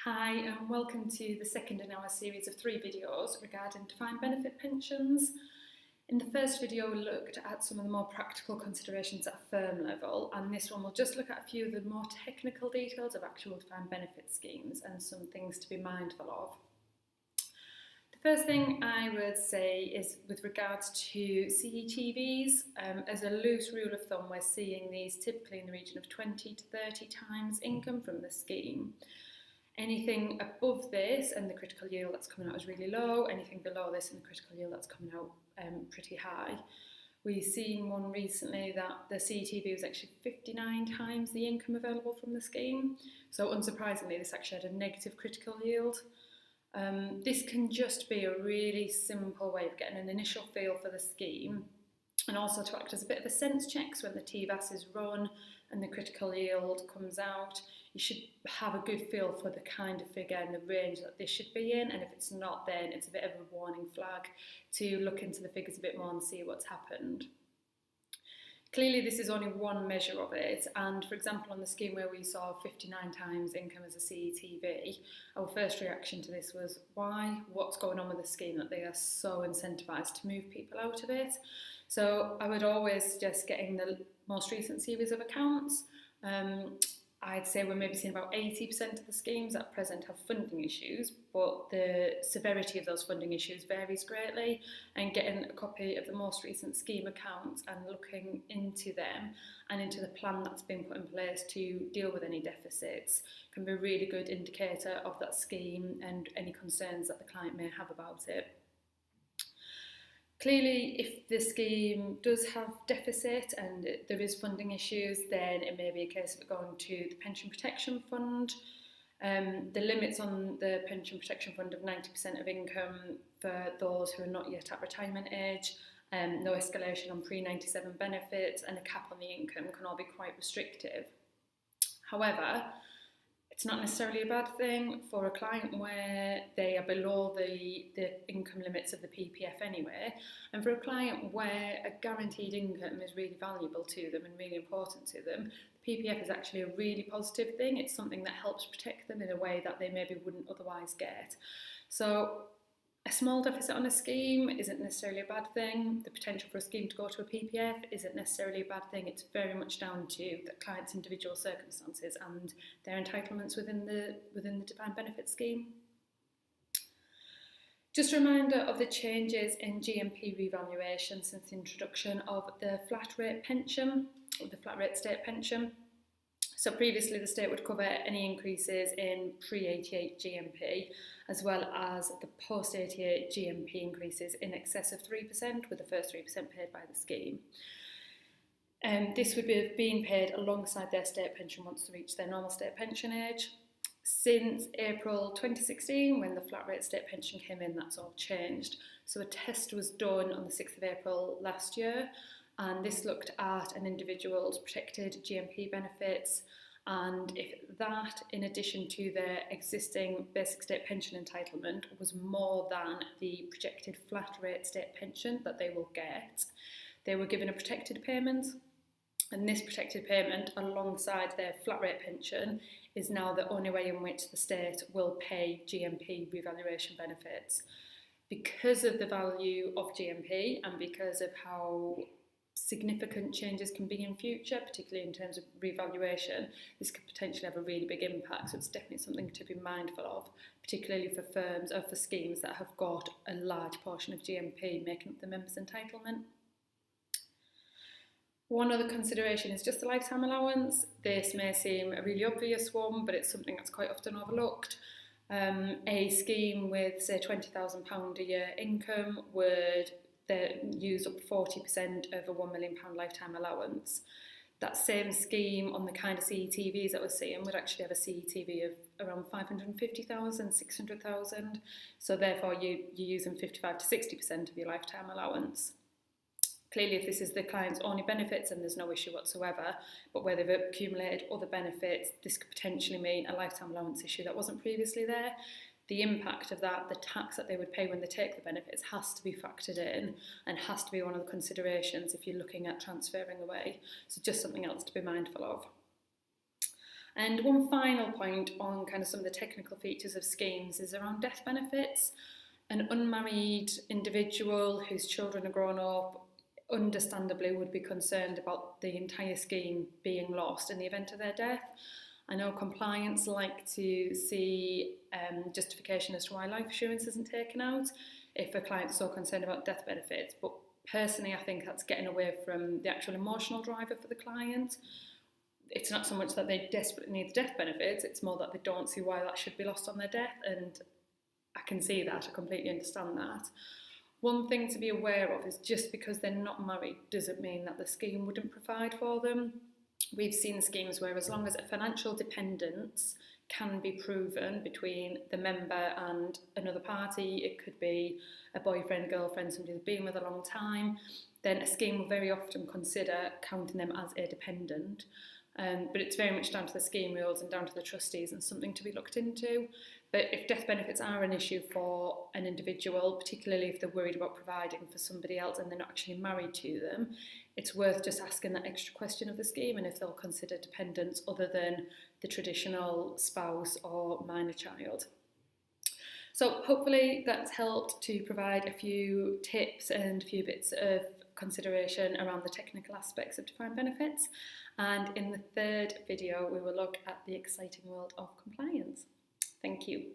Hi and welcome to the second in our series of 3 videos regarding defined benefit pensions. In the first video we looked at some of the more practical considerations at a firm level, and this one will just look at a few of the more technical details of actual defined benefit schemes and some things to be mindful of. The first thing I would say is with regards to CETVs, as a loose rule of thumb we're seeing these typically in the region of 20 to 30 times income from the scheme. Anything above this and the critical yield that's coming out is really low, anything below this and the critical yield that's coming out pretty high. We've seen one recently that the CETV was actually 59 times the income available from the scheme, so unsurprisingly this actually had a negative critical yield. This can just be a really simple way of getting an initial feel for the scheme and also to act as a bit of a sense check. So when the TVAS is run and the critical yield comes out, you should have a good feel for the kind of figure and the range that this should be in, and if it's not, then it's a bit of a warning flag to look into the figures a bit more and see what's happened. Clearly this is only one measure of it, and for example on the scheme where we saw 59 times income as a CETV, our first reaction to this was why? What's going on with the scheme that they are so incentivised to move people out of it? So I would always suggest getting the most recent series of accounts. I'd say we're maybe seeing about 80% of the schemes at present have funding issues, but the severity of those funding issues varies greatly, and getting a copy of the most recent scheme accounts and looking into them and into the plan that's been put in place to deal with any deficits can be a really good indicator of that scheme and any concerns that the client may have about it. Clearly, if the scheme does have deficit and there is funding issues, then it may be a case of it going to the Pension Protection Fund. The limits on the Pension Protection Fund of 90% of income for those who are not yet at retirement age, no escalation on pre-97 benefits, and a cap on the income can all be quite restrictive. However, it's not necessarily a bad thing for a client where they are below the income limits of the PPF anyway, and for a client where a guaranteed income is really valuable to them and really important to them, the PPF is actually a really positive thing. It's something that helps protect them in a way that they maybe wouldn't otherwise get. So a small deficit on a scheme isn't necessarily a bad thing. The potential for a scheme to go to a PPF isn't necessarily a bad thing. It's very much down to the client's individual circumstances and their entitlements within the defined benefit scheme. Just a reminder of the changes in GMP revaluation since the introduction of the flat rate pension, or the flat rate state pension. So previously the state would cover any increases in pre-88 GMP as well as the post-88 GMP increases in excess of 3%, with the first 3% paid by the scheme. This would be being paid alongside their state pension once they reach their normal state pension age. Since April 2016, when the flat rate state pension came in, that's all changed. So a test was done on the 6th of April last year, and this looked at an individual's protected GMP benefits, and if that, in addition to their existing basic state pension entitlement, was more than the projected flat rate state pension that they will get, they were given a protected payment, and this protected payment alongside their flat rate pension is now the only way in which the state will pay GMP revaluation benefits. Because of the value of GMP and because of how significant changes can be in future, particularly in terms of revaluation, this could potentially have a really big impact. So it's definitely something to be mindful of, particularly for firms or for schemes that have got a large portion of GMP making up the members' entitlement. One other consideration is just the lifetime allowance. This may seem a really obvious one, but it's something that's quite often overlooked. A scheme with, say, £20,000 a year income would use up 40% of a £1 million lifetime allowance. That same scheme on the kind of CETVs that we're seeing would actually have a CETV of around 550,000, 600,000. So therefore you're using 55 to 60% of your lifetime allowance. Clearly, if this is the client's only benefits, then there's no issue whatsoever, but where they've accumulated other benefits, this could potentially mean a lifetime allowance issue that wasn't previously there. The impact of that, the tax that they would pay when they take the benefits, has to be factored in and has to be one of the considerations if you're looking at transferring away. So just something else to be mindful of. And one final point on kind of some of the technical features of schemes is around death benefits. An unmarried individual whose children are grown up understandably would be concerned about the entire scheme being lost in the event of their death. I know compliance like to see justification as to why life assurance isn't taken out if a client's so concerned about death benefits, but personally I think that's getting away from the actual emotional driver for the client. It's not so much that they desperately need the death benefits, it's more that they don't see why that should be lost on their death, and I can see that, I completely understand that. One thing to be aware of is just because they're not married doesn't mean that the scheme wouldn't provide for them. We've seen schemes where as long as a financial dependence can be proven between the member and another party, it could be a boyfriend, girlfriend, somebody they've been with a long time, then a scheme will very often consider counting them as a dependent. But it's very much down to the scheme rules and down to the trustees and something to be looked into. But if death benefits are an issue for an individual, particularly if they're worried about providing for somebody else and they're not actually married to them, it's worth just asking that extra question of the scheme and if they'll consider dependents other than the traditional spouse or minor child. So hopefully that's helped to provide a few tips and a few bits of consideration around the technical aspects of defined benefits. And in the third video, we will look at the exciting world of compliance. Thank you.